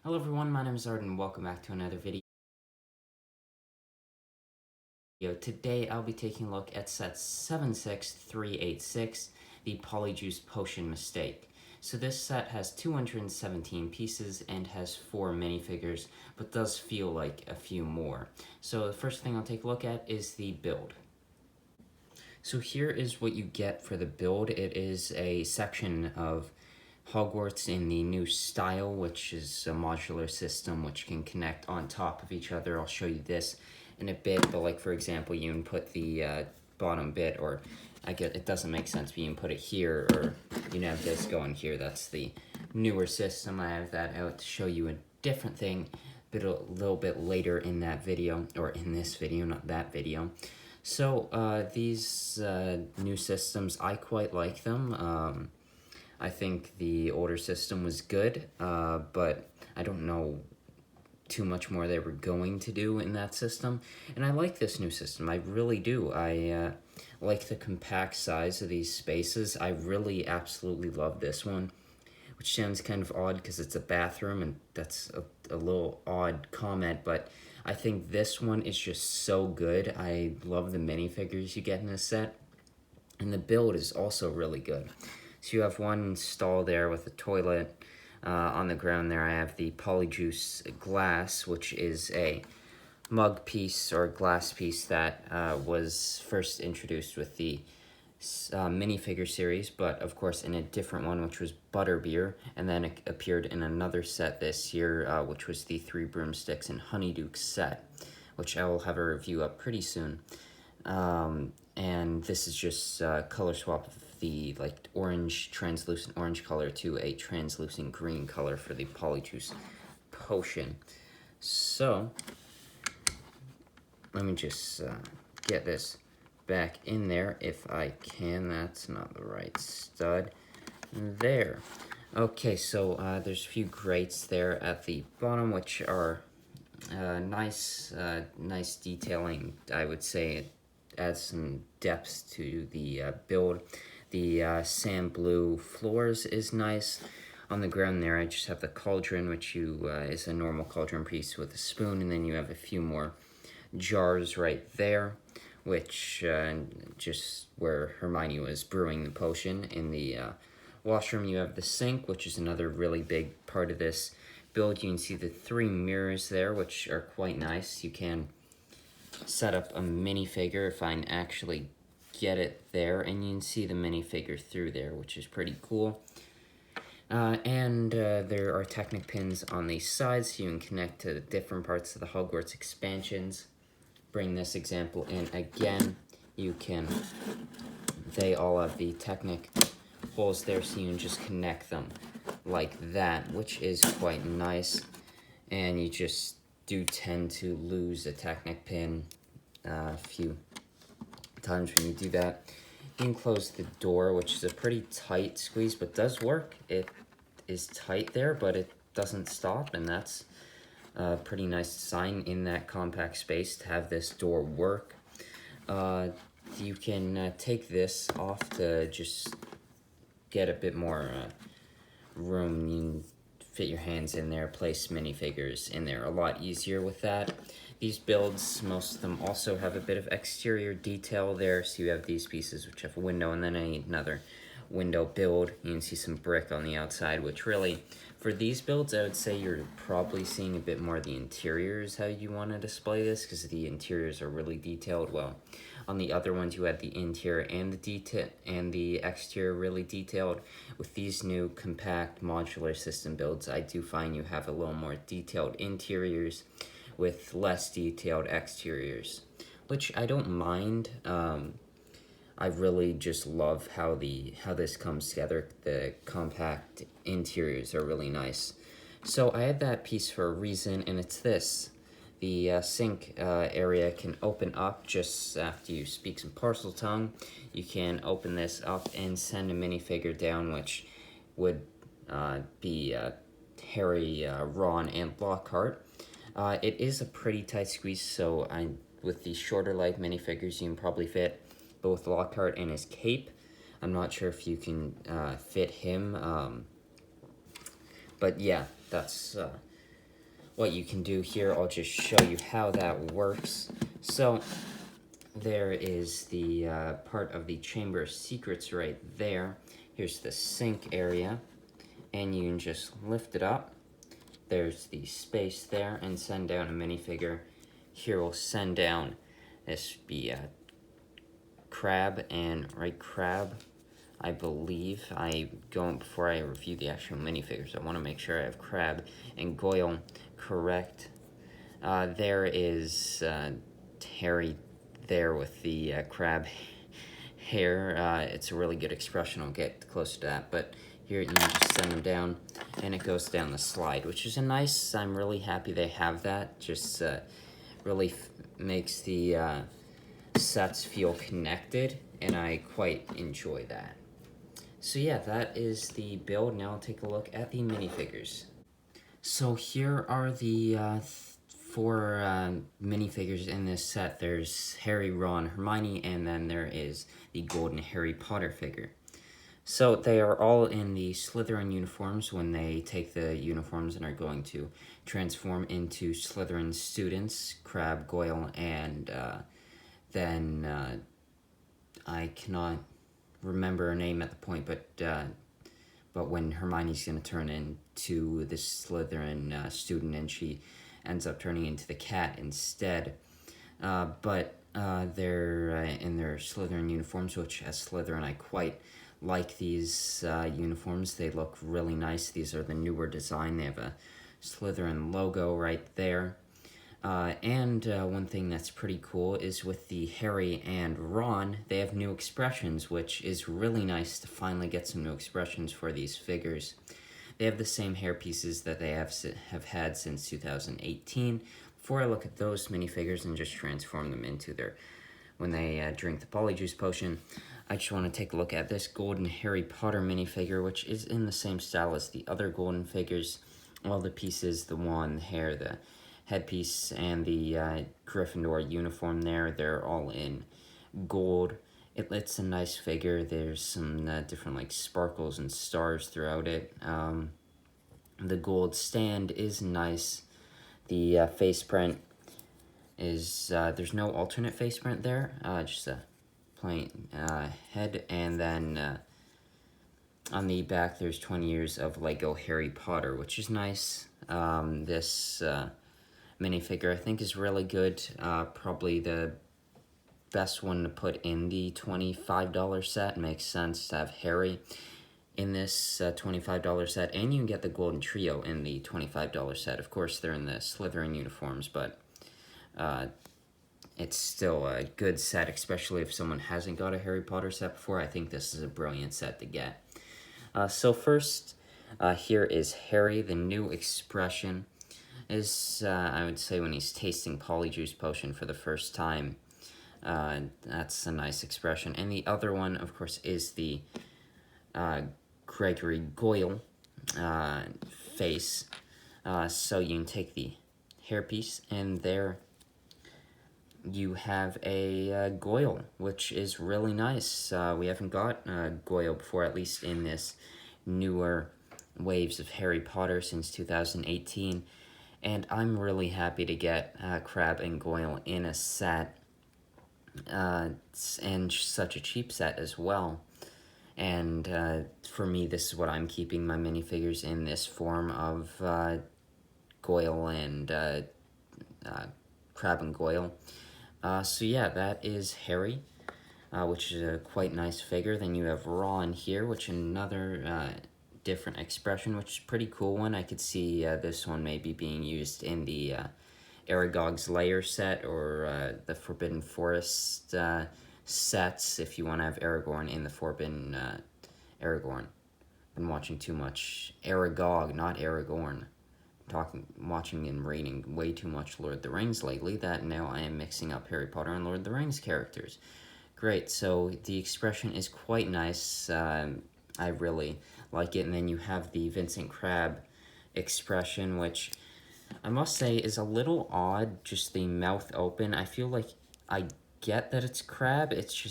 Hello everyone, my name is Zard and welcome back to another video. Today I'll be taking a look at set 76386, the Polyjuice Potion Mistake. So this set has 217 pieces and has 4 minifigures, but does feel like a few more. So the first thing I'll take a look at is the build. So here is what you get for the build. It is a section of Hogwarts in the new style, which is a modular system which can connect on top of each other. I'll show you this in a bit, but like for example, you can put the bottom bit, or I get it doesn't make sense, but you can put it here, or you can have this going here. That's the newer system. I have that out to show you a different thing, but a little bit later in that video, or in this video, not that video. So these new systems, I quite like them. I think the older system was good, but I don't know too much more they were going to do in that system. And I like this new system, I really do. I like the compact size of these spaces. I really absolutely love this one, which sounds kind of odd because it's a bathroom, and that's a little odd comment, but I think this one is just so good. I love the minifigures you get in this set, and the build is also really good. So you have one stall there with a toilet. On the ground there I have the Polyjuice glass, which is a mug piece or glass piece that was first introduced with the minifigure series, but of course in a different one, which was Butterbeer, and then it appeared in another set this year, which was the Three Broomsticks and Honeyduke set, which I will have a review up pretty soon. And this is just color swap of the like orange, translucent orange color to a translucent green color for the Polyjuice potion. So let me just get this back in there if I can. That's not the right stud. There. Okay, so there's a few grates there at the bottom, which are nice detailing. I would say it adds some depth to the build. The sand blue floors is nice. On the ground there, I just have the cauldron, which is a normal cauldron piece with a spoon, and then you have a few more jars right there, which just where Hermione was brewing the potion. In the washroom, you have the sink, which is another really big part of this build. You can see the 3 mirrors there, which are quite nice. You can set up a minifigure if I can actually get it there, and you can see the minifigure through there, which is pretty cool. And there are Technic pins on the sides, so you can connect to different parts of the Hogwarts expansions. Bring this example in again, they all have the Technic holes there, so you can just connect them like that, which is quite nice. And you just do tend to lose a Technic pin a few times when you do that. You can close the door, which is a pretty tight squeeze, but does work. It is tight there, but it doesn't stop, and that's a pretty nice sign in that compact space to have this door work. You can take this off to just get a bit more room. You can fit your hands in there, place minifigures in there a lot easier with that. These builds, most of them also have a bit of exterior detail there, so you have these pieces which have a window, and then another window build. You can see some brick on the outside, which really, for these builds, I would say you're probably seeing a bit more of the interiors, how you want to display this, because the interiors are really detailed. Well, on the other ones, you had the interior and the exterior really detailed. With these new compact modular system builds, I do find you have a little more detailed interiors with less detailed exteriors, which I don't mind. I really just love how this comes together. The compact interiors are really nice. So I had that piece for a reason, and it's this. The sink area can open up just after you speak some parcel tongue. You can open this up and send a minifigure down, which would be Harry, Ron, and Lockhart. It is a pretty tight squeeze, so with the shorter leg minifigures, you can probably fit both Lockhart and his cape. I'm not sure if you can fit him, but yeah, that's what you can do here. I'll just show you how that works. So there is the part of the Chamber of Secrets right there. Here's the sink area, and you can just lift it up. There's the space there, and send down a minifigure. Here we'll send down this be Crab and Crab, I believe. Before I review the actual minifigures, I want to make sure I have Crab and Goyle correct. There is Harry there with the crab hair. It's a really good expression. I'll get close to that, but here you just send them down, and it goes down the slide, which is I'm really happy they have that. Just really makes the sets feel connected, and I quite enjoy that. So yeah, that is the build. Now I'll take a look at the minifigures. So here are the four minifigures in this set. There's Harry, Ron, Hermione, and then there is the golden Harry Potter figure. So they are all in the Slytherin uniforms when they take the uniforms and are going to transform into Slytherin students, Crabbe, Goyle, and then I cannot remember her name at the point, but when Hermione's going to turn into this Slytherin student, and she ends up turning into the cat instead. But they're in their Slytherin uniforms, which as Slytherin I quite like these uniforms. They look really nice. These are the newer design. They have a Slytherin logo right there. And one thing that's pretty cool is with the Harry and Ron, they have new expressions, which is really nice to finally get some new expressions for these figures. They have the same hair pieces that they have had since 2018. Before I look at those minifigures and just transform them into when they drink the Polyjuice potion, I just want to take a look at this golden Harry Potter minifigure, which is in the same style as the other golden figures. All the pieces, the wand, the hair, the headpiece, and the Gryffindor uniform there, they're all in gold. It's a nice figure. There's some different sparkles and stars throughout it. The gold stand is nice. The face print is, there's no alternate face print there, just a plain head, and then on the back there's 20 years of Lego Harry Potter, which is nice. This minifigure I think is really good, probably the best one to put in the $25 set. Makes sense to have Harry in this $25 set, and you can get the Golden Trio in the $25 set. Of course, they're in the Slytherin uniforms, but it's still a good set, especially if someone hasn't got a Harry Potter set before. I think this is a brilliant set to get. So first, here is Harry. The new expression is, I would say, when he's tasting Polyjuice potion for the first time. That's a nice expression. And the other one, of course, is the Gregory Goyle face. So you can take the hairpiece, and there you have a Goyle, which is really nice. We haven't got Goyle before, at least in this newer waves of Harry Potter since 2018. And I'm really happy to get Crabbe and Goyle in a set, and such a cheap set as well. And for me, this is what I'm keeping my minifigures in, this form of Goyle and Crabbe and Goyle. So yeah, that is Harry, which is a quite nice figure. Then you have Ron here, which is another different expression, which is a pretty cool one. I could see this one maybe being used in the Aragog's Lair set, or the Forbidden Forest sets, if you want to have Aragorn in the Forbidden Aragorn. Been watching too much Aragog, not Aragorn. Watching and reading way too much Lord of the Rings lately, that now I am mixing up Harry Potter and Lord of the Rings characters. Great, so the expression is quite nice. I really like it. And then you have the Vincent Crabbe expression, which I must say is a little odd, just the mouth open. I feel like I get that it's Crabbe, it's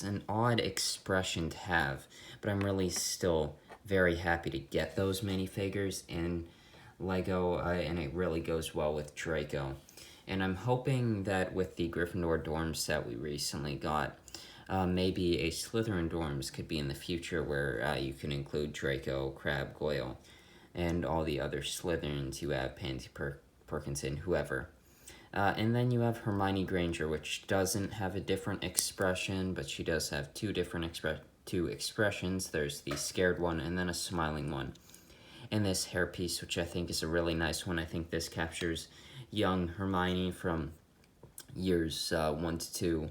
an odd expression to have, but I'm really still very happy to get those minifigures, and Lego, and it really goes well with Draco. And I'm hoping that with the Gryffindor dorm set we recently got, maybe a Slytherin dorms could be in the future where you can include Draco, Crabbe, Goyle, and all the other Slytherins you have, Pansy, Perkinson, whoever. And then you have Hermione Granger, which doesn't have a different expression, but she does have two expressions. There's the scared one and then a smiling one. And this hairpiece, which I think is a really nice one. I think this captures young Hermione from years 1 to 2,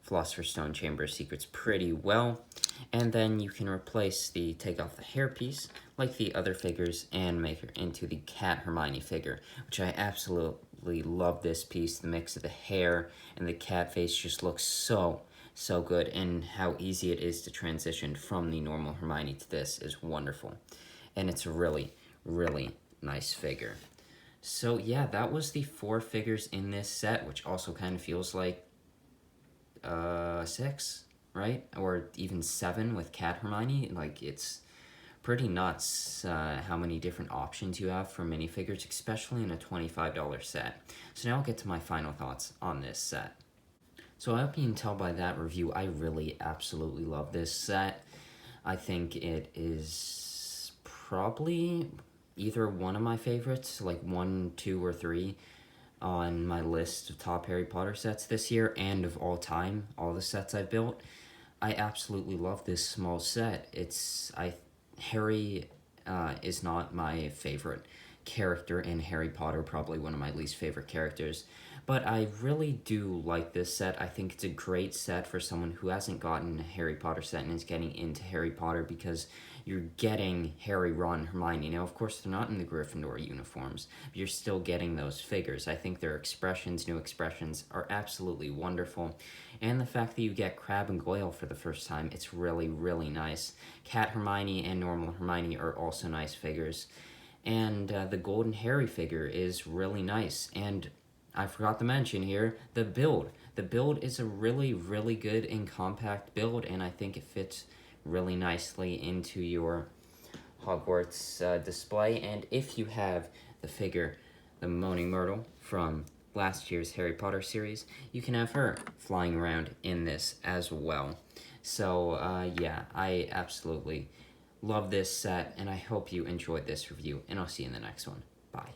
Philosopher's Stone Chamber of Secrets, pretty well. And then you can take off the hairpiece, like the other figures, and make her into the Cat Hermione figure, which I absolutely love this piece. The mix of the hair and the cat face just looks so good, and how easy it is to transition from the normal Hermione to this is wonderful. And it's a really, really nice figure. So yeah, that was the 4 figures in this set, which also kind of feels like 6, right? Or even 7 with Cat Hermione. Like, it's pretty nuts how many different options you have for minifigures, especially in a $25 set. So now I'll get to my final thoughts on this set. So I hope you can tell by that review, I really absolutely love this set. I think it is probably either one of my favorites, like 1, 2, or 3 on my list of top Harry Potter sets this year, and of all time, all the sets I've built. I absolutely love this small set. Harry is not my favorite character in Harry Potter, probably one of my least favorite characters, but I really do like this set. I think it's a great set for someone who hasn't gotten a Harry Potter set and is getting into Harry Potter, because you're getting Harry, Ron, Hermione. Now, of course, they're not in the Gryffindor uniforms, but you're still getting those figures. I think their new expressions, are absolutely wonderful. And the fact that you get Crabbe and Goyle for the first time, it's really, really nice. Cat Hermione and normal Hermione are also nice figures. And the Golden Harry figure is really nice. And I forgot to mention here, the build. The build is a really, really good and compact build, and I think it fits really nicely into your Hogwarts display. And if you have the figure, the Moaning Myrtle from last year's Harry Potter series, you can have her flying around in this as well. So yeah, I absolutely love this set, and I hope you enjoyed this review, and I'll see you in the next one. Bye.